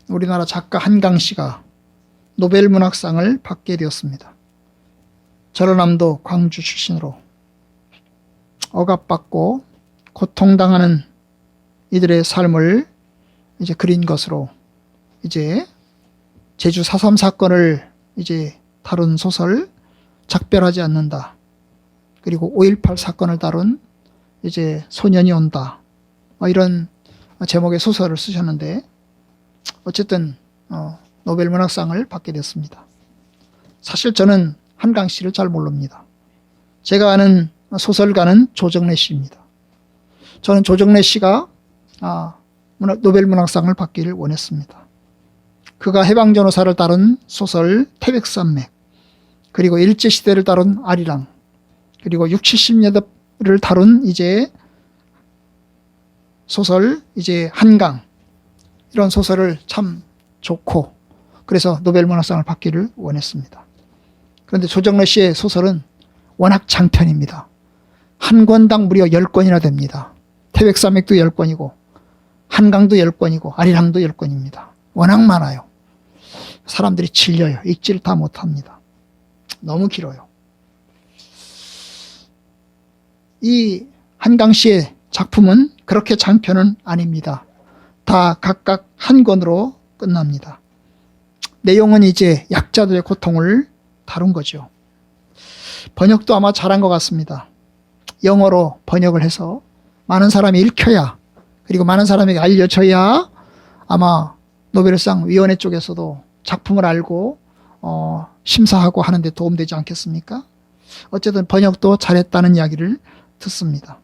우리나라 작가 한강 씨가 노벨 문학상을 받게 되었습니다. 전라남도 광주 출신으로 억압받고 고통당하는 이들의 삶을 이제 그린 것으로 이제 제주 4.3 사건을 이제 다룬 소설 작별하지 않는다. 그리고 5.18 사건을 다룬 이제 소년이 온다. 이런 제목의 소설을 쓰셨는데 어쨌든 노벨 문학상을 받게 됐습니다. 사실 저는 한강 씨를 잘 모릅니다. 제가 아는 소설가는 조정래 씨입니다. 저는 조정래 씨가 노벨 문학상을 받기를 원했습니다. 그가 해방전호사를 다룬 소설 태백산맥, 그리고 일제시대를 다룬 아리랑, 그리고 60, 70년대를 다룬 이제 소설 이제 한강, 이런 소설을 참 좋고 그래서 노벨 문학상을 받기를 원했습니다. 그런데 조정래 씨의 소설은 워낙 장편입니다. 한 권당 무려 10권이나 됩니다. 태백산맥도 10권이고 한강도 10권이고 아리랑도 10권입니다. 워낙 많아요. 사람들이 질려요. 읽지를 다 못합니다. 너무 길어요. 이 한강 씨의 작품은 그렇게 장편은 아닙니다. 다 각각 한 권으로 끝납니다. 내용은 이제 약자들의 고통을 다룬 거죠. 번역도 아마 잘한 것 같습니다. 영어로 번역을 해서 많은 사람이 읽혀야, 그리고 많은 사람에게 알려져야 아마 노벨상 위원회 쪽에서도 작품을 알고 심사하고 하는 데 도움되지 않겠습니까? 어쨌든 번역도 잘했다는 이야기를 듣습니다.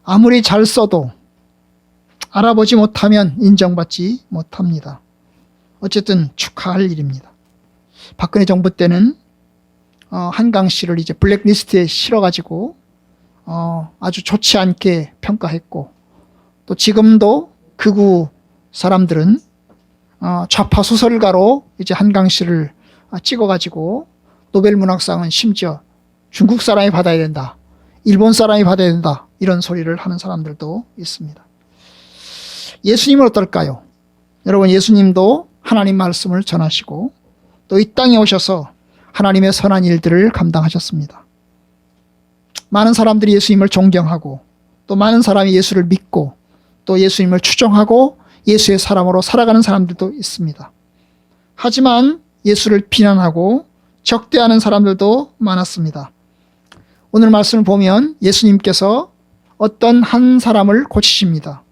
아무리 잘 써도 알아보지 못하면 인정받지 못합니다. 어쨌든 축하할 일입니다. 박근혜 정부 때는 한강 씨를 이제 블랙리스트에 실어가지고 아주 좋지 않게 평가했고, 또 지금도 극우 사람들은 좌파 소설가로 이제 한강 씨를 찍어가지고 노벨 문학상은 심지어 중국 사람이 받아야 된다, 일본 사람이 받아야 된다, 이런 소리를 하는 사람들도 있습니다. 예수님은 어떨까요? 여러분, 예수님도 하나님 말씀을 전하시고 또 이 땅에 오셔서 하나님의 선한 일들을 감당하셨습니다. 많은 사람들이 예수님을 존경하고 또 많은 사람이 예수를 믿고 또 예수님을 추종하고 예수의 사람으로 살아가는 사람들도 있습니다. 하지만 예수를 비난하고 적대하는 사람들도 많았습니다. 오늘 말씀을 보면 예수님께서 어떤 한 사람을 고치십니다.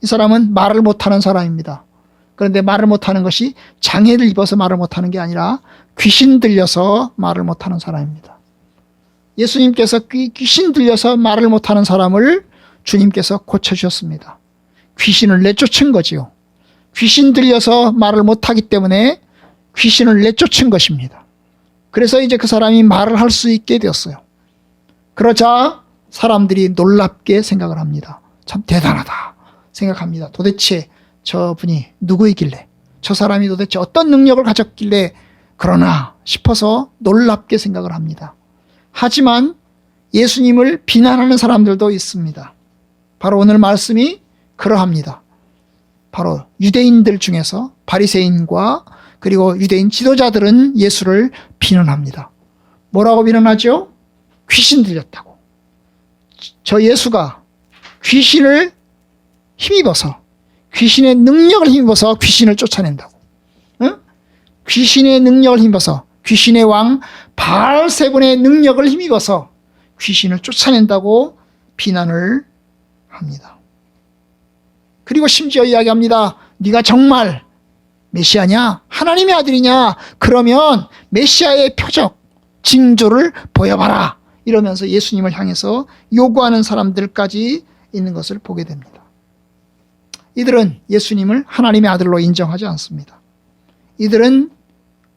이 사람은 말을 못하는 사람입니다. 그런데 말을 못하는 것이 장애를 입어서 말을 못하는 게 아니라 귀신 들려서 말을 못하는 사람입니다. 예수님께서 귀신 들려서 말을 못하는 사람을 주님께서 고쳐주셨습니다. 귀신을 내쫓은 거지요. 귀신 들려서 말을 못하기 때문에 귀신을 내쫓은 것입니다. 그래서 이제 그 사람이 말을 할 수 있게 되었어요. 그러자 사람들이 놀랍게 생각을 합니다. 참 대단하다 생각합니다. 도대체 저분이 누구이길래, 저 사람이 도대체 어떤 능력을 가졌길래 그러나 싶어서 놀랍게 생각을 합니다. 하지만 예수님을 비난하는 사람들도 있습니다. 바로 오늘 말씀이 그러합니다. 바로 유대인들 중에서 바리새인과 그리고 유대인 지도자들은 예수를 비난합니다. 뭐라고 비난하죠? 귀신 들렸다고. 저 예수가 귀신을 힘입어서, 귀신의 능력을 힘입어서 귀신을 쫓아낸다고. 응? 귀신의 능력을 힘입어서, 귀신의 왕 바알세분의 능력을 힘입어서 귀신을 쫓아낸다고 비난을 합니다. 그리고 심지어 이야기합니다. 네가 정말 메시아냐? 하나님의 아들이냐? 그러면 메시아의 표적, 징조를 보여봐라. 이러면서 예수님을 향해서 요구하는 사람들까지 있는 것을 보게 됩니다. 이들은 예수님을 하나님의 아들로 인정하지 않습니다. 이들은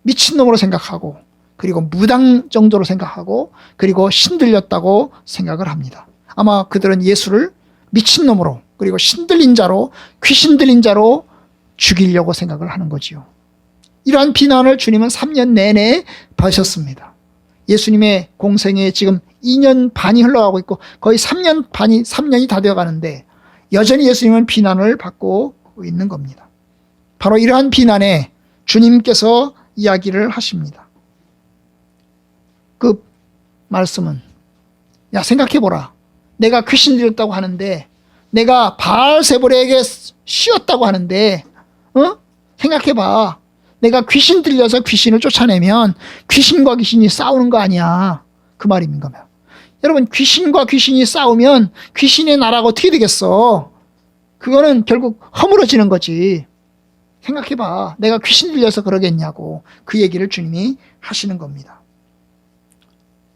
미친놈으로 생각하고, 그리고 무당 정도로 생각하고, 그리고 신들렸다고 생각을 합니다. 아마 그들은 예수를 미친놈으로, 그리고 신들린 자로, 귀신 들린 자로 죽이려고 생각을 하는 거지요. 이러한 비난을 주님은 3년 내내 받으셨습니다. 예수님의 공생에 지금 2년 반이 흘러가고 있고 거의 3년이 다 되어 가는데 여전히 예수님은 비난을 받고 있는 겁니다. 바로 이러한 비난에 주님께서 이야기를 하십니다. 그 말씀은, 야, 생각해보라. 내가 귀신 들렸다고 하는데, 내가 바알세불에게 씌었다고 하는데, 생각해봐. 내가 귀신 들려서 귀신을 쫓아내면 귀신과 귀신이 싸우는 거 아니야. 그 말입니다. 여러분, 귀신과 귀신이 싸우면 귀신의 나라가 어떻게 되겠어? 그거는 결국 허물어지는 거지. 생각해봐. 내가 귀신 들려서 그러겠냐고. 그 얘기를 주님이 하시는 겁니다.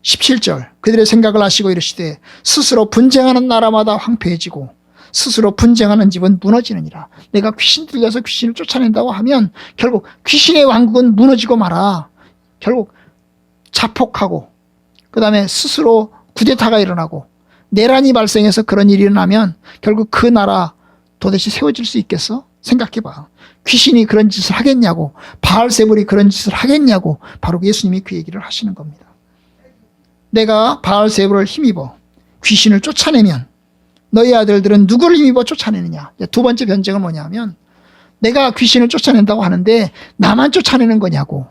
17절, 그들의 생각을 하시고 이르시되 스스로 분쟁하는 나라마다 황폐해지고 스스로 분쟁하는 집은 무너지느니라. 내가 귀신 들려서 귀신을 쫓아낸다고 하면 결국 귀신의 왕국은 무너지고 말아. 결국 자폭하고 그 다음에 스스로 쿠데타가 일어나고 내란이 발생해서 그런 일이 일어나면 결국 그 나라 도대체 세워질 수 있겠어? 생각해봐. 귀신이 그런 짓을 하겠냐고, 바알세불이 그런 짓을 하겠냐고, 바로 예수님이 그 얘기를 하시는 겁니다. 내가 바알세불을 힘입어 귀신을 쫓아내면 너희 아들들은 누구를 힘입어 쫓아내느냐. 두 번째 변증은 뭐냐면, 내가 귀신을 쫓아낸다고 하는데 나만 쫓아내는 거냐고.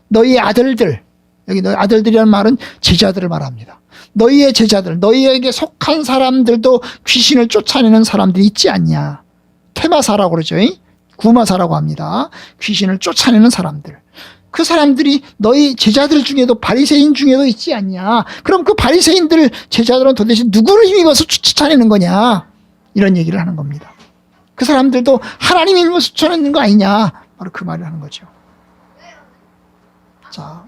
너희 아들들, 여기 너희 아들들이라는 말은 제자들을 말합니다. 너희의 제자들, 너희에게 속한 사람들도 귀신을 쫓아내는 사람들이 있지 않냐. 테마사라고 그러죠. 구마사라고 합니다. 귀신을 쫓아내는 사람들. 그 사람들이 너희 제자들 중에도 바리새인 중에도 있지 않냐. 그럼 그 바리새인들 제자들은 도대체 누구를 힘입어서 쫓아내는 거냐. 이런 얘기를 하는 겁니다. 그 사람들도 하나님의 힘으로 쫓아내는 거 아니냐. 바로 그 말을 하는 거죠. 자,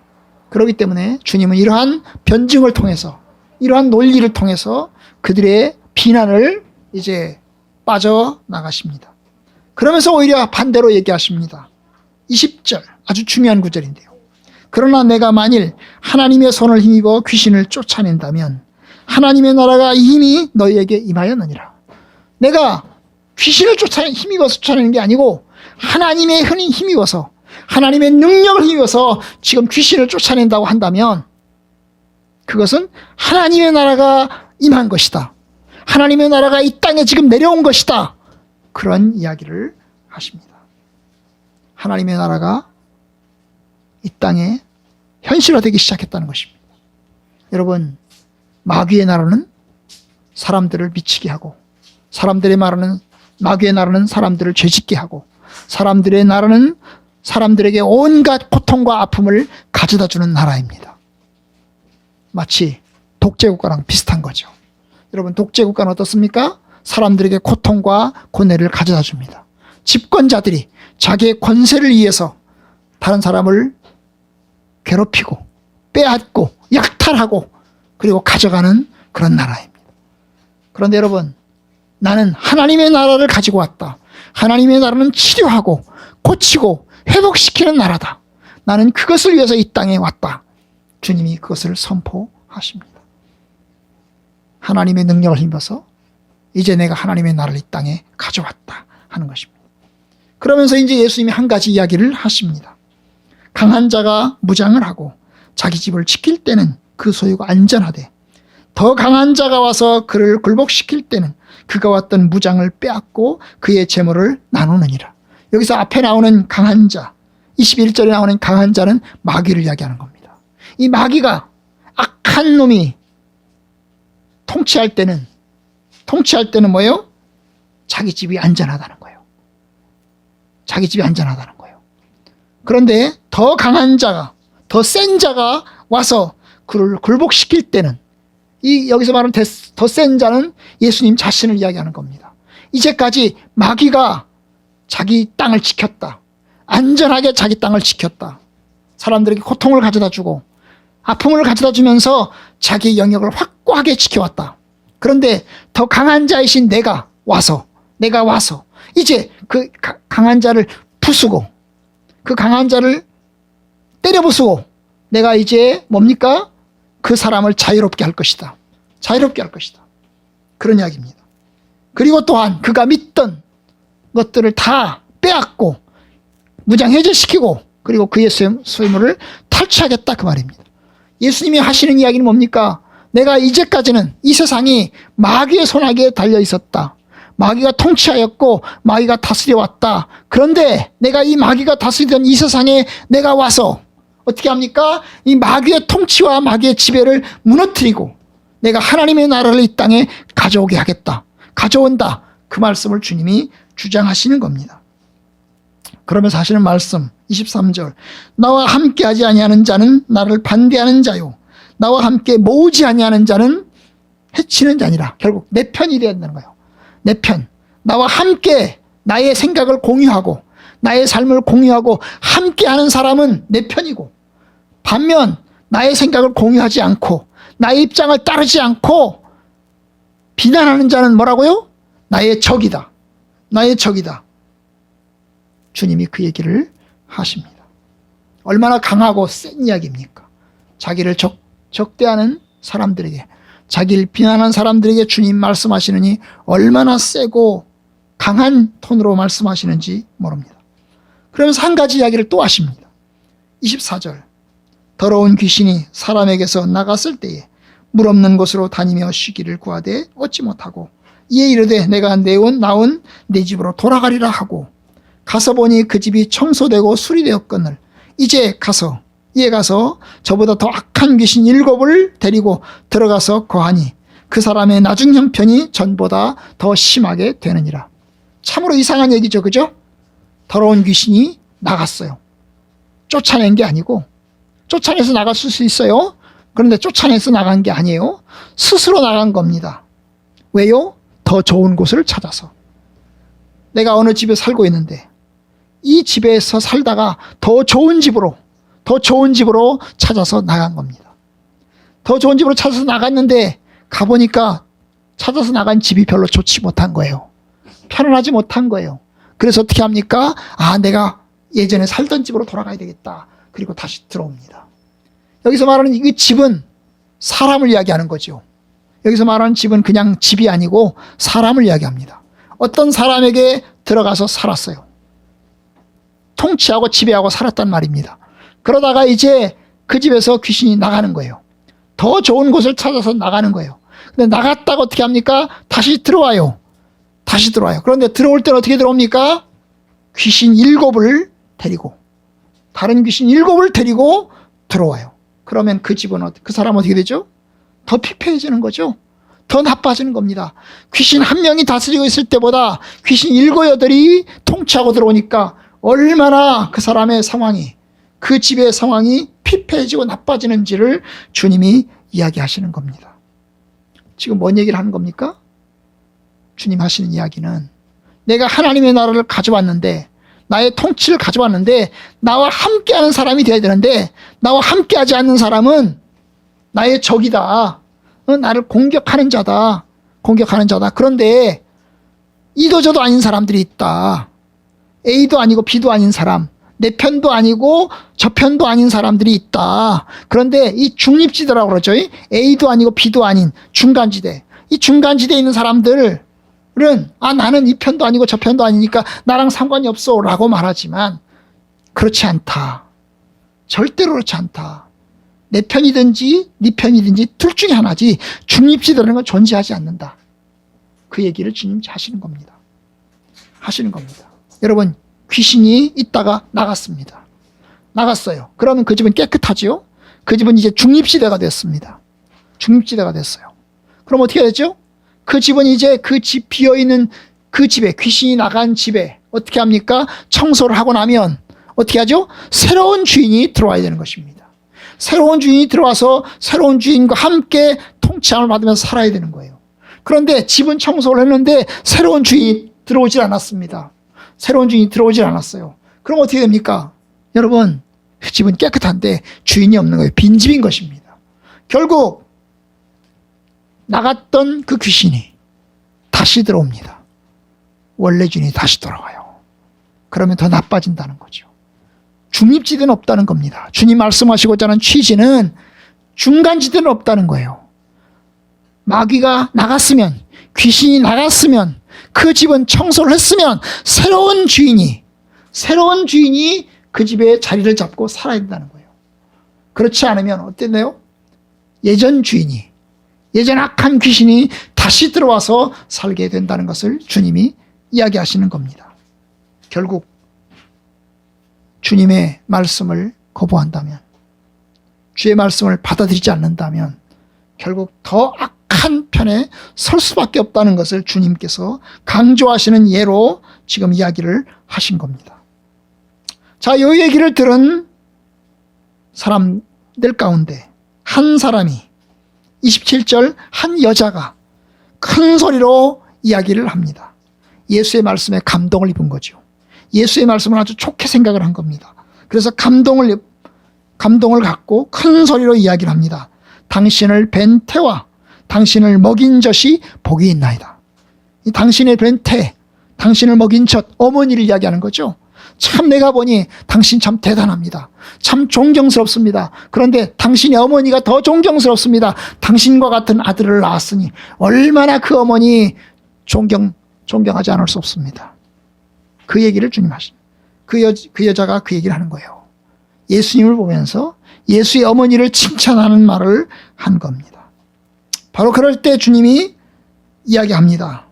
그렇기 때문에 주님은 이러한 변증을 통해서, 이러한 논리를 통해서 그들의 비난을 이제 빠져나가십니다. 그러면서 오히려 반대로 얘기하십니다. 20절, 아주 중요한 구절인데요. 그러나 내가 만일 하나님의 손을 힘입어 귀신을 쫓아낸다면 하나님의 나라가 이 힘이 너희에게 임하였느니라. 내가 귀신을 힘입어서 쫓아내는 게 아니고 하나님의 흔히 힘입어서, 하나님의 능력을 힘입어서 지금 귀신을 쫓아낸다고 한다면 그것은 하나님의 나라가 임한 것이다. 하나님의 나라가 이 땅에 지금 내려온 것이다. 그런 이야기를 하십니다. 하나님의 나라가 이 땅에 현실화되기 시작했다는 것입니다. 여러분, 마귀의 나라는 사람들을 미치게 하고, 마귀의 나라는 사람들을 죄짓게 하고, 사람들의 나라는 사람들에게 온갖 고통과 아픔을 가져다 주는 나라입니다. 마치 독재국가랑 비슷한 거죠. 여러분, 독재국가는 어떻습니까? 사람들에게 고통과 고뇌를 가져다 줍니다. 집권자들이 자기의 권세를 위해서 다른 사람을 괴롭히고 빼앗고 약탈하고 그리고 가져가는 그런 나라입니다. 그런데 여러분, 나는 하나님의 나라를 가지고 왔다. 하나님의 나라는 치료하고 고치고 회복시키는 나라다. 나는 그것을 위해서 이 땅에 왔다. 주님이 그것을 선포하십니다. 하나님의 능력을 힘입어서 이제 내가 하나님의 나라를 이 땅에 가져왔다 하는 것입니다. 그러면서 이제 예수님이 한 가지 이야기를 하십니다. 강한 자가 무장을 하고 자기 집을 지킬 때는 그 소유가 안전하되 더 강한 자가 와서 그를 굴복시킬 때는 그가 왔던 무장을 빼앗고 그의 재물을 나누느니라. 여기서 앞에 나오는 강한 자, 21절에 나오는 강한 자는 마귀를 이야기하는 겁니다. 이 마귀가 악한 놈이 통치할 때는 뭐예요? 자기 집이 안전하다는 거예요. 자기 집이 안전하다는 거예요. 그런데 더 강한 자가, 더 센 자가 와서 그를 굴복시킬 때는, 여기서 말하는 더 센 자는 예수님 자신을 이야기하는 겁니다. 이제까지 마귀가 자기 땅을 지켰다. 안전하게 자기 땅을 지켰다. 사람들에게 고통을 가져다 주고 아픔을 가져다 주면서 자기 영역을 확고하게 지켜왔다. 그런데 더 강한 자이신 내가 와서 이제 그 강한 자를 부수고 그 강한 자를 때려 부수고 내가 이제 뭡니까? 그 사람을 자유롭게 할 것이다. 자유롭게 할 것이다. 그런 이야기입니다. 그리고 또한 그가 믿던 것들을 다 빼앗고 무장해제시키고 그리고 그의 소유물을 탈취하겠다 그 말입니다. 예수님이 하시는 이야기는 뭡니까? 내가 이제까지는 이 세상이 마귀의 손아귀에 달려 있었다. 마귀가 통치하였고 마귀가 다스려 왔다. 그런데 내가 이 마귀가 다스리던 이 세상에 내가 와서 어떻게 합니까? 이 마귀의 통치와 마귀의 지배를 무너뜨리고 내가 하나님의 나라를 이 땅에 가져오게 하겠다. 가져온다. 그 말씀을 주님이 주장하시는 겁니다. 그러면서 하시는 말씀 23절, 나와 함께하지 아니하는 자는 나를 반대하는 자요, 나와 함께 모으지 아니하는 자는 해치는 자니라. 결국 내 편이 되어야 된다는 거예요. 내 편. 나와 함께 나의 생각을 공유하고 나의 삶을 공유하고 함께하는 사람은 내 편이고, 반면 나의 생각을 공유하지 않고 나의 입장을 따르지 않고 비난하는 자는 뭐라고요? 나의 적이다. 나의 적이다. 주님이 그 얘기를 하십니다. 얼마나 강하고 센 이야기입니까? 자기를 적대하는 사람들에게, 자기를 비난하는 사람들에게 주님 말씀하시느니 얼마나 세고 강한 톤으로 말씀하시는지 모릅니다. 그러면서 한 가지 이야기를 또 하십니다. 24절, 더러운 귀신이 사람에게서 나갔을 때에 물 없는 곳으로 다니며 쉬기를 구하되 얻지 못하고 이에 이르되 내가 나온 내 집으로 돌아가리라 하고 가서 보니 그 집이 청소되고 수리되었거늘 이에 가서 저보다 더 악한 귀신 7을 데리고 들어가서 거하니 그 사람의 나중 형편이 전보다 더 심하게 되느니라. 참으로 이상한 얘기죠, 그죠? 더러운 귀신이 나갔어요. 쫓아낸 게 아니고, 쫓아내서 나갔을 수 있어요. 그런데 쫓아내서 나간 게 아니에요. 스스로 나간 겁니다. 왜요? 더 좋은 곳을 찾아서. 내가 어느 집에 살고 있는데 이 집에서 살다가 더 좋은 집으로 찾아서 나간 겁니다. 더 좋은 집으로 찾아서 나갔는데 가보니까 찾아서 나간 집이 별로 좋지 못한 거예요. 편안하지 못한 거예요. 그래서 어떻게 합니까? 내가 예전에 살던 집으로 돌아가야 되겠다. 그리고 다시 들어옵니다. 여기서 말하는 이 집은 사람을 이야기하는 거죠. 여기서 말하는 집은 그냥 집이 아니고 사람을 이야기합니다. 어떤 사람에게 들어가서 살았어요. 통치하고 지배하고 살았단 말입니다. 그러다가 이제 그 집에서 귀신이 나가는 거예요. 더 좋은 곳을 찾아서 나가는 거예요. 근데 나갔다가 어떻게 합니까? 다시 들어와요. 그런데 들어올 때는 어떻게 들어옵니까? 귀신 7을 데리고, 다른 귀신 7을 데리고 들어와요. 그러면 그 집은, 그 사람은 어떻게 되죠? 더 피폐해지는 거죠. 더 나빠지는 겁니다. 귀신 한 명이 다스리고 있을 때보다 귀신 7, 8이 통치하고 들어오니까 얼마나 그 사람의 상황이, 그 집의 상황이 피폐해지고 나빠지는지를 주님이 이야기하시는 겁니다. 지금 뭔 얘기를 하는 겁니까? 주님 하시는 이야기는 내가 하나님의 나라를 가져왔는데, 나의 통치를 가져왔는데 나와 함께하는 사람이 되어야 되는데 나와 함께하지 않는 사람은 나의 적이다. 나를 공격하는 자다. 그런데 이도 저도 아닌 사람들이 있다. A도 아니고 B도 아닌 사람, 내 편도 아니고 저 편도 아닌 사람들이 있다. 그런데 이 중립지대라고 그러죠. A도 아니고 B도 아닌 중간지대. 이 중간지대에 있는 사람들은 나는 이 편도 아니고 저 편도 아니니까 나랑 상관이 없어 라고 말하지만 그렇지 않다. 절대로 그렇지 않다. 내 편이든지 네 편이든지 둘 중에 하나지 중립지대라는 건 존재하지 않는다. 그 얘기를 주님 하시는 겁니다. 여러분, 귀신이 있다가 나갔어요. 그러면 그 집은 깨끗하지요? 그 집은 이제 중립지대가 됐습니다. 그럼 어떻게 됐죠? 그 집은 이제 그 집 비어있는 그 집에, 귀신이 나간 집에 어떻게 합니까? 청소를 하고 나면 어떻게 하죠? 새로운 주인이 들어와야 되는 것입니다. 새로운 주인이 들어와서 새로운 주인과 함께 통치함을 받으면서 살아야 되는 거예요. 그런데 집은 청소를 했는데 새로운 주인이 들어오질 않았습니다. 그럼 어떻게 됩니까? 여러분, 집은 깨끗한데 주인이 없는 거예요. 빈집인 것입니다. 결국 나갔던 그 귀신이 다시 들어옵니다. 원래 주인이 다시 돌아와요. 그러면 더 나빠진다는 거죠. 중립지대는 없다는 겁니다. 주님 말씀하시고자 하는 취지는 중간지대는 없다는 거예요. 마귀가 나갔으면, 귀신이 나갔으면, 그 집은 청소를 했으면 새로운 주인이 그 집에 자리를 잡고 살아야 된다는 거예요. 그렇지 않으면 어땠나요? 예전 악한 귀신이 다시 들어와서 살게 된다는 것을 주님이 이야기하시는 겁니다. 결국 주님의 말씀을 거부한다면, 주의 말씀을 받아들이지 않는다면 결국 더 악한 편에 설 수밖에 없다는 것을 주님께서 강조하시는 예로 지금 이야기를 하신 겁니다. 자, 이 얘기를 들은 사람들 가운데 한 사람이 27절 한 여자가 큰 소리로 이야기를 합니다. 예수의 말씀에 감동을 입은 거죠. 예수의 말씀을 아주 좋게 생각을 한 겁니다. 그래서 감동을 갖고 큰 소리로 이야기를 합니다. 당신을 뵌 태와 당신을 먹인 젖이 복이 있나이다. 이 당신의 뵌 태, 당신을 먹인 젖, 어머니를 이야기하는 거죠. 참 내가 보니 당신 참 대단합니다. 참 존경스럽습니다. 그런데 당신의 어머니가 더 존경스럽습니다. 당신과 같은 아들을 낳았으니 얼마나 그 어머니 존경하지 않을 수 없습니다. 그 얘기를 주님 하십니다. 그 여자가 그 얘기를 하는 거예요. 예수님을 보면서 예수의 어머니를 칭찬하는 말을 한 겁니다. 바로 그럴 때 주님이 이야기합니다.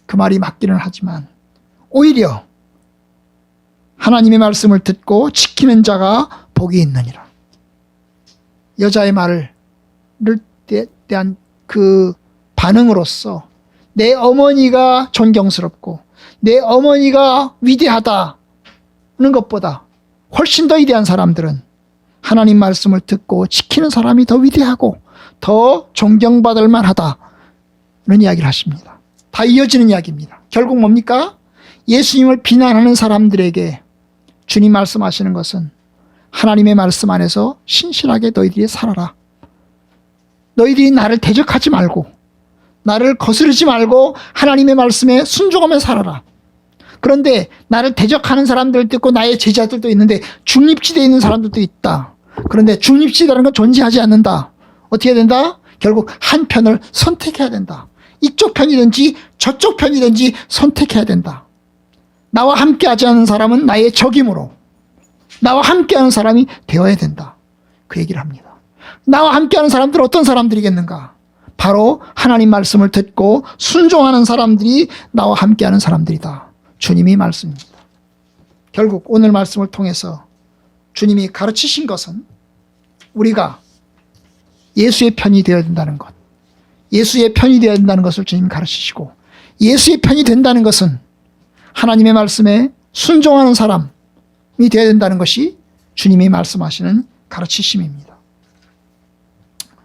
그 말이 맞기는 하지만 오히려 하나님의 말씀을 듣고 지키는 자가 복이 있느니라. 여자의 말을 대한 그 반응으로서 내 어머니가 존경스럽고 내 어머니가 위대하다는 것보다 훨씬 더 위대한 사람들은 하나님 말씀을 듣고 지키는 사람이 더 위대하고 더 존경받을 만하다는 이야기를 하십니다. 다 이어지는 이야기입니다. 결국 뭡니까? 예수님을 비난하는 사람들에게 주님 말씀하시는 것은 하나님의 말씀 안에서 신실하게 너희들이 살아라. 너희들이 나를 대적하지 말고 나를 거스르지 말고 하나님의 말씀에 순종하며 살아라. 그런데 나를 대적하는 사람들도 있고 나의 제자들도 있는데 중립지대에 있는 사람들도 있다. 그런데 중립지대라는 건 존재하지 않는다. 어떻게 해야 된다? 결국 한 편을 선택해야 된다. 이쪽 편이든지 저쪽 편이든지 선택해야 된다. 나와 함께하지 않는 사람은 나의 적이므로 나와 함께하는 사람이 되어야 된다. 그 얘기를 합니다. 나와 함께하는 사람들은 어떤 사람들이겠는가? 바로 하나님 말씀을 듣고 순종하는 사람들이 나와 함께하는 사람들이다. 주님이 말씀입니다. 결국 오늘 말씀을 통해서 주님이 가르치신 것은 우리가 예수의 편이 되어야 된다는 것, 예수의 편이 되어야 된다는 것을 주님이 가르치시고 예수의 편이 된다는 것은 하나님의 말씀에 순종하는 사람이 되어야 된다는 것이 주님이 말씀하시는 가르치심입니다.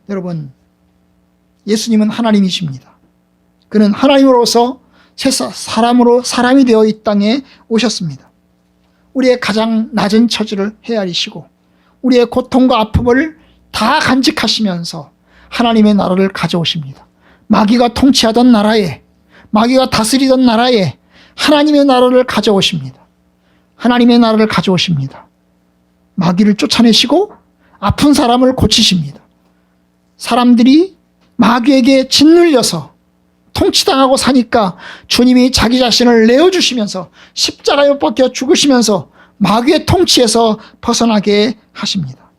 여러분, 예수님은 하나님이십니다. 그는 하나님으로서 사람이 되어 이 땅에 오셨습니다. 우리의 가장 낮은 처지를 헤아리시고 우리의 고통과 아픔을 다 간직하시면서 하나님의 나라를 가져오십니다. 마귀가 통치하던 나라에, 마귀가 다스리던 나라에 하나님의 나라를 가져오십니다. 하나님의 나라를 가져오십니다. 마귀를 쫓아내시고 아픈 사람을 고치십니다. 사람들이 마귀에게 짓눌려서 통치당하고 사니까 주님이 자기 자신을 내어주시면서 십자가에 못 박혀 죽으시면서 마귀의 통치에서 벗어나게 하십니다.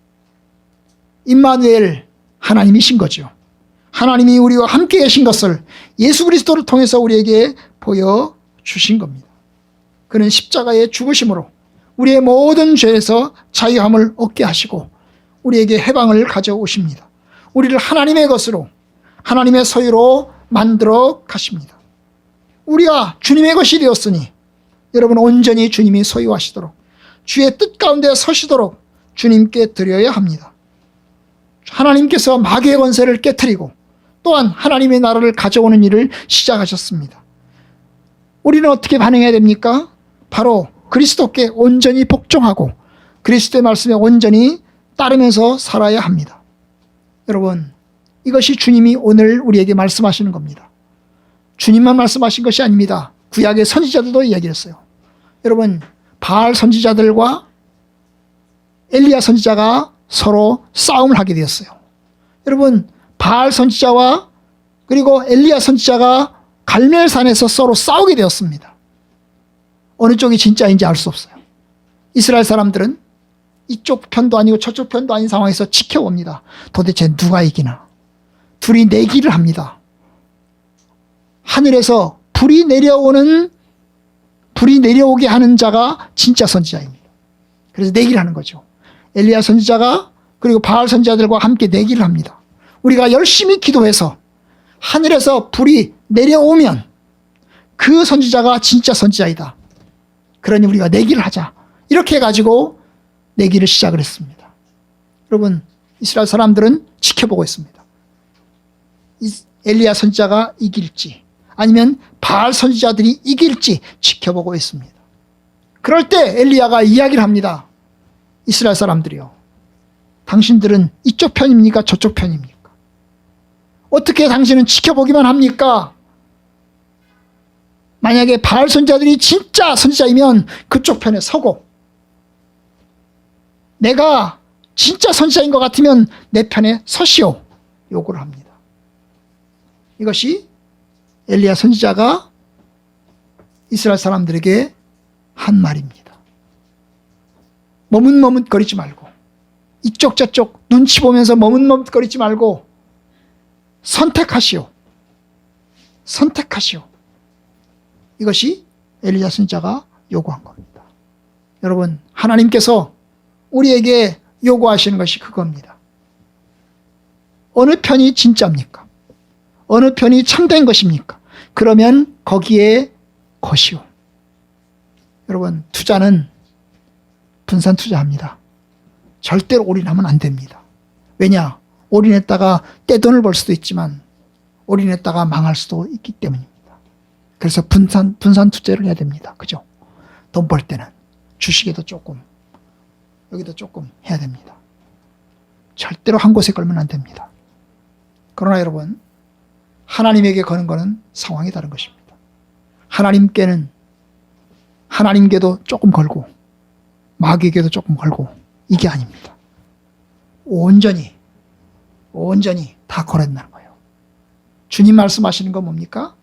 임마누엘, 하나님이신 거죠. 하나님이 우리와 함께 계신 것을 예수 그리스도를 통해서 우리에게 보여주신 겁니다. 그는 십자가의 죽으심으로 우리의 모든 죄에서 자유함을 얻게 하시고 우리에게 해방을 가져오십니다. 우리를 하나님의 것으로, 하나님의 소유로 만들어 가십니다. 우리가 주님의 것이 되었으니 여러분 온전히 주님이 소유하시도록 주의 뜻 가운데 서시도록 주님께 드려야 합니다. 하나님께서 마귀의 권세를 깨트리고 또한 하나님의 나라를 가져오는 일을 시작하셨습니다. 우리는 어떻게 반응해야 됩니까? 바로 그리스도께 온전히 복종하고 그리스도의 말씀에 온전히 따르면서 살아야 합니다. 여러분, 이것이 주님이 오늘 우리에게 말씀하시는 겁니다. 주님만 말씀하신 것이 아닙니다. 구약의 선지자들도 이야기했어요. 여러분, 바알 선지자들과 엘리야 선지자가 서로 싸움을 하게 되었어요. 여러분, 바알 선지자와 그리고 엘리야 선지자가 갈멜산에서 서로 싸우게 되었습니다. 어느 쪽이 진짜인지 알 수 없어요. 이스라엘 사람들은 이쪽 편도 아니고 저쪽 편도 아닌 상황에서 지켜봅니다. 도대체 누가 이기나? 둘이 내기를 합니다. 하늘에서 불이 내려오게 하는 자가 진짜 선지자입니다. 그래서 내기를 하는 거죠. 엘리야 선지자가 그리고 바알 선지자들과 함께 내기를 합니다. 우리가 열심히 기도해서 하늘에서 불이 내려오면 그 선지자가 진짜 선지자이다. 그러니 우리가 내기를 하자. 이렇게 해가지고 내기를 시작을 했습니다. 여러분, 이스라엘 사람들은 지켜보고 있습니다. 엘리야 선지자가 이길지 아니면 바알 선지자들이 이길지 지켜보고 있습니다. 그럴 때 엘리야가 이야기를 합니다. 이스라엘 사람들이요, 당신들은 이쪽 편입니까? 저쪽 편입니까? 어떻게 당신은 지켜보기만 합니까? 만약에 바알 선지자들이 진짜 선지자이면 그쪽 편에 서고, 내가 진짜 선지자인 것 같으면 내 편에 서시오, 요구를 합니다. 이것이 엘리야 선지자가 이스라엘 사람들에게 한 말입니다. 머뭇머뭇거리지 말고, 이쪽 저쪽 눈치 보면서 머뭇머뭇거리지 말고 선택하시오. 선택하시오. 이것이 엘리야 선지자가 요구한 겁니다. 여러분, 하나님께서 우리에게 요구하시는 것이 그겁니다. 어느 편이 진짜입니까? 어느 편이 참된 것입니까? 그러면 거기에 것이오. 여러분, 투자는 분산 투자합니다. 절대로 올인하면 안 됩니다. 왜냐? 올인했다가 떼돈을 벌 수도 있지만 올인했다가 망할 수도 있기 때문입니다. 그래서 분산 투자를 해야 됩니다. 그죠? 돈 벌 때는 주식에도 조금, 여기도 조금 해야 됩니다. 절대로 한 곳에 걸면 안 됩니다. 그러나 여러분, 하나님에게 거는 것은 상황이 다른 것입니다. 하나님께도 조금 걸고 마귀에게도 조금 걸고 이게 아닙니다. 온전히 다 걸었다는 거예요. 주님 말씀하시는 건 뭡니까?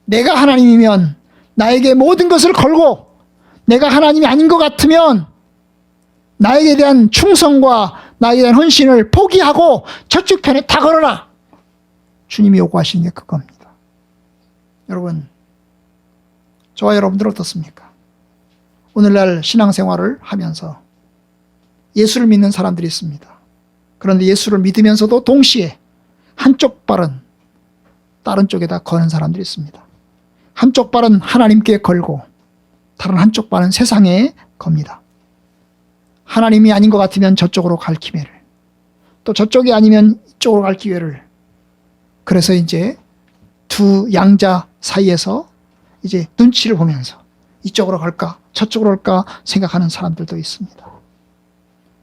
내가 하나님이면 나에게 모든 것을 걸고, 내가 하나님이 아닌 것 같으면 나에게 대한 충성과 나에게 대한 헌신을 포기하고 저쪽 편에 다 걸어라. 주님이 요구하시는 게 그겁니다. 여러분, 저와 여러분들 어떻습니까? 오늘날 신앙생활을 하면서 예수를 믿는 사람들이 있습니다. 그런데 예수를 믿으면서도 동시에 한쪽 발은 다른 쪽에다 거는 사람들이 있습니다. 한쪽 발은 하나님께 걸고 다른 한쪽 발은 세상에 겁니다. 하나님이 아닌 것 같으면 저쪽으로 갈 기회를, 또 저쪽이 아니면 이쪽으로 갈 기회를. 그래서 이제 두 양자 사이에서 이제 눈치를 보면서 이쪽으로 갈까 저쪽으로 갈까 생각하는 사람들도 있습니다.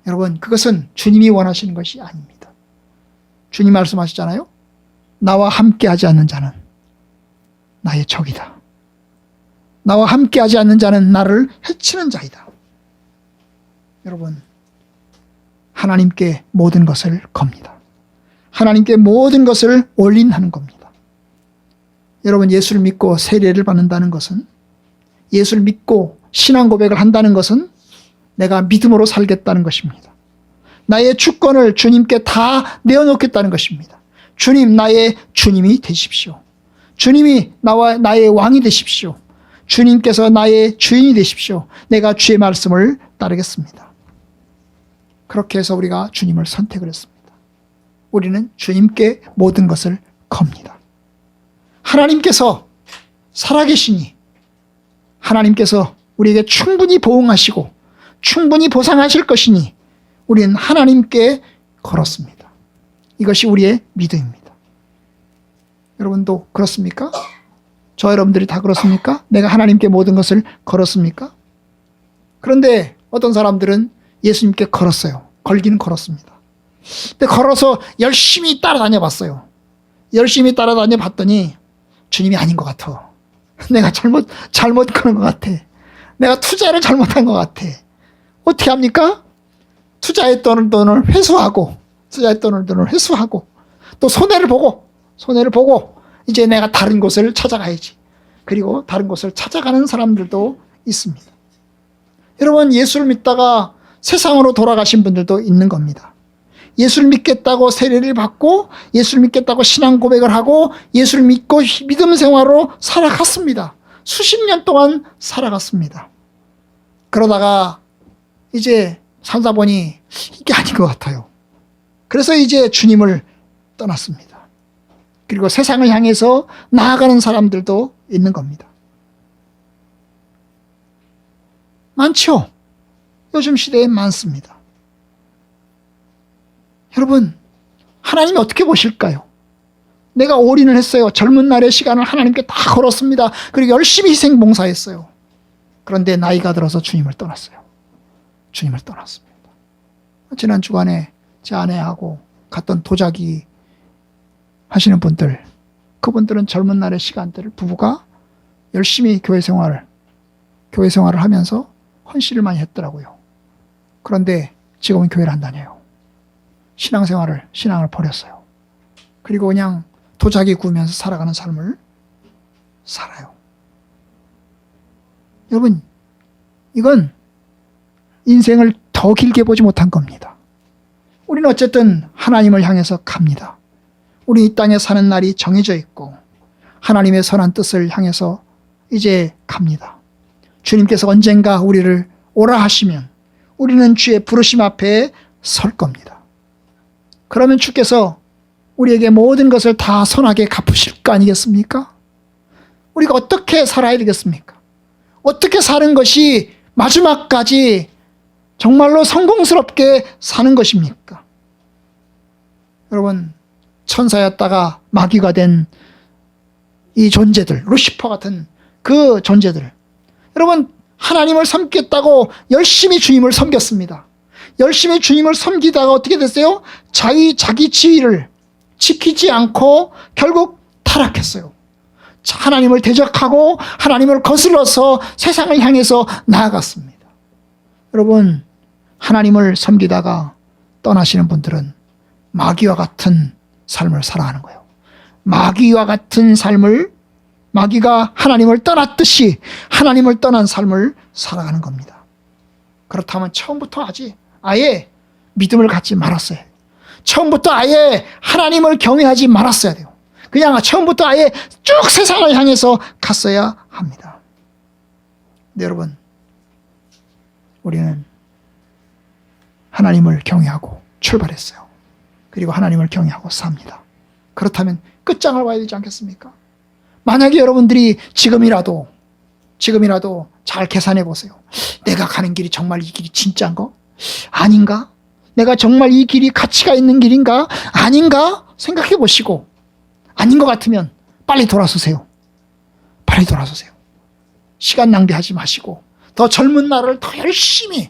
여러분, 그것은 주님이 원하시는 것이 아닙니다. 주님 말씀하시잖아요. 나와 함께하지 않는 자는 나의 적이다. 나와 함께하지 않는 자는 나를 해치는 자이다. 여러분, 하나님께 모든 것을 겁니다. 하나님께 모든 것을 올인하는 겁니다. 여러분, 예수를 믿고 세례를 받는다는 것은, 예수를 믿고 신앙 고백을 한다는 것은 내가 믿음으로 살겠다는 것입니다. 나의 주권을 주님께 다 내어놓겠다는 것입니다. 주님, 나의 주님이 되십시오. 주님이 나의 왕이 되십시오. 주님께서 나의 주인이 되십시오. 내가 주의 말씀을 따르겠습니다. 그렇게 해서 우리가 주님을 선택을 했습니다. 우리는 주님께 모든 것을 겁니다. 하나님께서 살아계시니, 하나님께서 우리에게 충분히 보응하시고 충분히 보상하실 것이니 우리는 하나님께 걸었습니다. 이것이 우리의 믿음입니다. 여러분도 그렇습니까? 저 여러분들이 다 그렇습니까? 내가 하나님께 모든 것을 걸었습니까? 그런데 어떤 사람들은 예수님께 걸었어요. 걸기는 걸었습니다. 근데 걸어서 열심히 따라다녀 봤어요. 열심히 따라다녀 봤더니 주님이 아닌 것 같아. 내가 잘못 거는 것 같아. 내가 투자를 잘못한 것 같아. 어떻게 합니까? 투자했던 돈을 회수하고 또 손해를 보고 이제 내가 다른 곳을 찾아가야지. 그리고 다른 곳을 찾아가는 사람들도 있습니다. 여러분, 예수를 믿다가 세상으로 돌아가신 분들도 있는 겁니다. 예수를 믿겠다고 세례를 받고 예수를 믿겠다고 신앙 고백을 하고 예수를 믿고 믿음 생활로 살아갔습니다. 수십 년 동안 살아갔습니다. 그러다가 이제 살다 보니 이게 아닌 것 같아요. 그래서 이제 주님을 떠났습니다. 그리고 세상을 향해서 나아가는 사람들도 있는 겁니다. 많죠? 요즘 시대에 많습니다. 여러분, 하나님이 어떻게 보실까요? 내가 올인을 했어요. 젊은 날의 시간을 하나님께 다 걸었습니다. 그리고 열심히 희생 봉사했어요. 그런데 나이가 들어서 주님을 떠났어요. 주님을 떠났습니다. 지난 주간에 제 아내하고 갔던 도자기 하시는 분들, 그분들은 젊은 날의 시간들을 부부가 열심히 교회 생활을 하면서 헌신을 많이 했더라고요. 그런데 지금은 교회를 안 다녀요. 신앙을 버렸어요. 그리고 그냥 도자기 구우면서 살아가는 삶을 살아요. 여러분, 이건 인생을 더 길게 보지 못한 겁니다. 우리는 어쨌든 하나님을 향해서 갑니다. 우리 이 땅에 사는 날이 정해져 있고 하나님의 선한 뜻을 향해서 이제 갑니다. 주님께서 언젠가 우리를 오라 하시면 우리는 주의 부르심 앞에 설 겁니다. 그러면 주께서 우리에게 모든 것을 다 선하게 갚으실 거 아니겠습니까? 우리가 어떻게 살아야 되겠습니까? 어떻게 사는 것이 마지막까지 정말로 성공스럽게 사는 것입니까? 여러분, 천사였다가 마귀가 된 이 존재들, 루시퍼 같은 그 존재들, 여러분, 하나님을 섬기겠다고 열심히 주님을 섬겼습니다. 열심히 주님을 섬기다가 어떻게 됐어요? 자기 지위를 지키지 않고 결국 타락했어요. 하나님을 대적하고 하나님을 거슬러서 세상을 향해서 나아갔습니다. 여러분, 하나님을 섬기다가 떠나시는 분들은 마귀와 같은 삶을 살아가는 거예요. 마귀와 같은 삶을, 마귀가 하나님을 떠났듯이 하나님을 떠난 삶을 살아가는 겁니다. 그렇다면 처음부터 아예 믿음을 갖지 말았어요. 처음부터 아예 하나님을 경외하지 말았어야 돼요. 그냥 처음부터 아예 쭉 세상을 향해서 갔어야 합니다. 네, 여러분, 우리는 하나님을 경외하고 출발했어요. 그리고 하나님을 경외하고 삽니다. 그렇다면 끝장을 봐야 되지 않겠습니까? 만약에 여러분들이 지금이라도 잘 계산해 보세요. 내가 가는 길이 정말 이 길이 진짜인가? 아닌가? 내가 정말 이 길이 가치가 있는 길인가? 아닌가? 생각해 보시고 아닌 것 같으면 빨리 돌아서세요. 빨리 돌아서세요. 시간 낭비하지 마시고 더 젊은 날을 더 열심히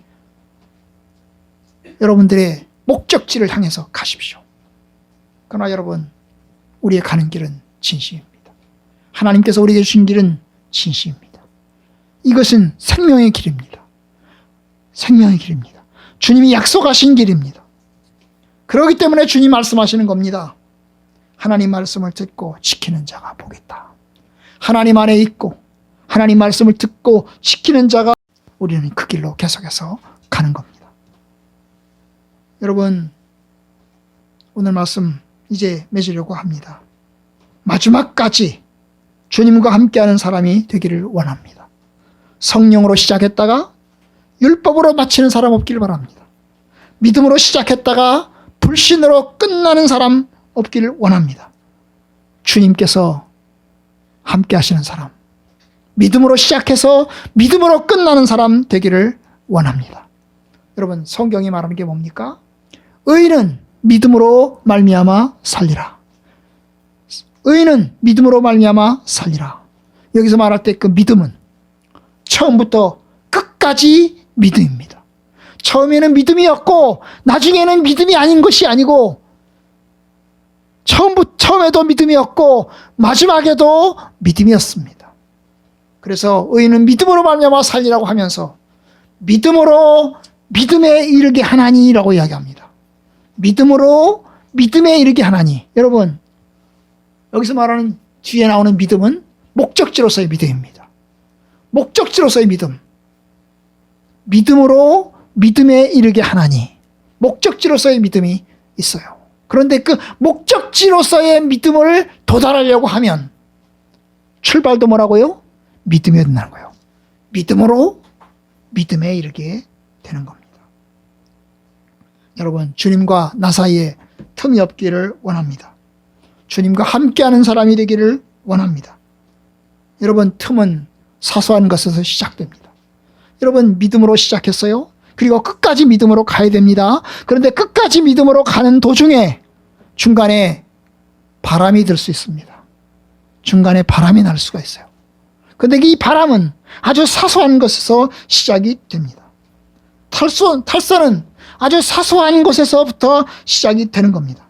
여러분들의 목적지를 향해서 가십시오. 그러나 여러분, 우리의 가는 길은 진심입니다. 하나님께서 우리에게 주신 길은 진심입니다. 이것은 생명의 길입니다. 생명의 길입니다. 주님이 약속하신 길입니다. 그렇기 때문에 주님 말씀하시는 겁니다. 하나님 말씀을 듣고 지키는 자가 복이다. 하나님 안에 있고 하나님 말씀을 듣고 지키는 자가, 우리는 그 길로 계속해서 가는 겁니다. 여러분, 오늘 말씀 이제 맺으려고 합니다. 마지막까지 주님과 함께하는 사람이 되기를 원합니다. 성령으로 시작했다가 율법으로 마치는 사람 없기를 바랍니다. 믿음으로 시작했다가 불신으로 끝나는 사람 없기를 원합니다. 주님께서 함께하시는 사람, 믿음으로 시작해서 믿음으로 끝나는 사람 되기를 원합니다. 여러분, 성경이 말하는 게 뭡니까? 의인은 믿음으로 말미암아 살리라. 의인은 믿음으로 말미암아 살리라. 여기서 말할 때 그 믿음은 처음부터 끝까지 믿음입니다. 처음에는 믿음이었고 나중에는 믿음이 아닌 것이 아니고 처음에도 믿음이었고 마지막에도 믿음이었습니다. 그래서 의인은 믿음으로 말미암아 살리라고 하면서 믿음으로 믿음에 이르게 하나니라고 이야기합니다. 믿음으로 믿음에 이르게 하나니. 여러분, 여기서 말하는 뒤에 나오는 믿음은 목적지로서의 믿음입니다. 목적지로서의 믿음. 믿음으로 믿음에 이르게 하나니. 목적지로서의 믿음이 있어요. 그런데 그 목적지로서의 믿음을 도달하려고 하면 출발도 뭐라고요? 믿음이 된다는 거예요. 믿음으로 믿음에 이르게 되는 겁니다. 여러분, 주님과 나 사이에 틈이 없기를 원합니다. 주님과 함께하는 사람이 되기를 원합니다. 여러분, 틈은 사소한 것에서 시작됩니다. 여러분, 믿음으로 시작했어요. 그리고 끝까지 믿음으로 가야 됩니다. 그런데 끝까지 믿음으로 가는 도중에 중간에 바람이 들 수 있습니다. 중간에 바람이 날 수가 있어요. 그런데 이 바람은 아주 사소한 것에서 시작이 됩니다. 탈선은 아주 사소한 것에서부터 시작이 되는 겁니다.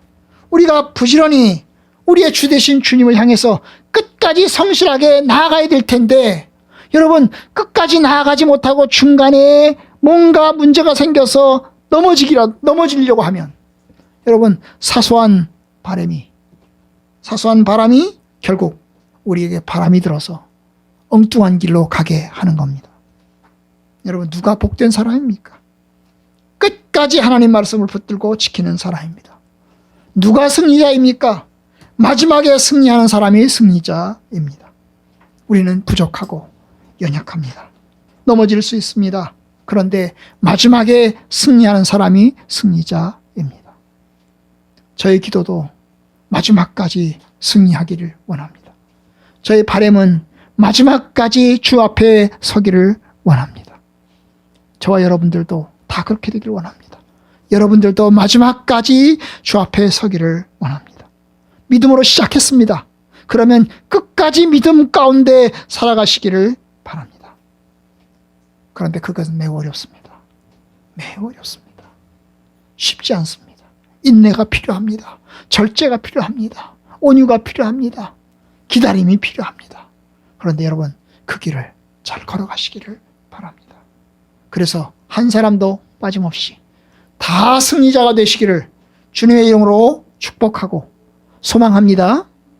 우리가 부지런히 우리의 주 되신 주님을 향해서 끝까지 성실하게 나아가야 될 텐데, 여러분, 끝까지 나아가지 못하고 중간에 뭔가 문제가 생겨서 넘어지려고 하면, 여러분, 사소한 바람이 결국 우리에게 바람이 들어서 엉뚱한 길로 가게 하는 겁니다. 여러분, 누가 복된 사람입니까? 끝까지 하나님 말씀을 붙들고 지키는 사람입니다. 누가 승리자입니까? 마지막에 승리하는 사람이 승리자입니다. 우리는 부족하고 연약합니다. 넘어질 수 있습니다. 그런데 마지막에 승리하는 사람이 승리자입니다. 저의 기도도 마지막까지 승리하기를 원합니다. 저의 바람은 마지막까지 주 앞에 서기를 원합니다. 저와 여러분들도 다 그렇게 되기를 원합니다. 여러분들도 마지막까지 주 앞에 서기를 원합니다. 믿음으로 시작했습니다. 그러면 끝까지 믿음 가운데 살아가시기를 바랍니다. 그런데 그것은 매우 어렵습니다. 매우 어렵습니다. 쉽지 않습니다. 인내가 필요합니다. 절제가 필요합니다. 온유가 필요합니다. 기다림이 필요합니다. 그런데 여러분, 그 길을 잘 걸어가시기를 바랍니다. 그래서 한 사람도 빠짐없이 다 승리자가 되시기를 주님의 이름으로 축복하고 소망합니다.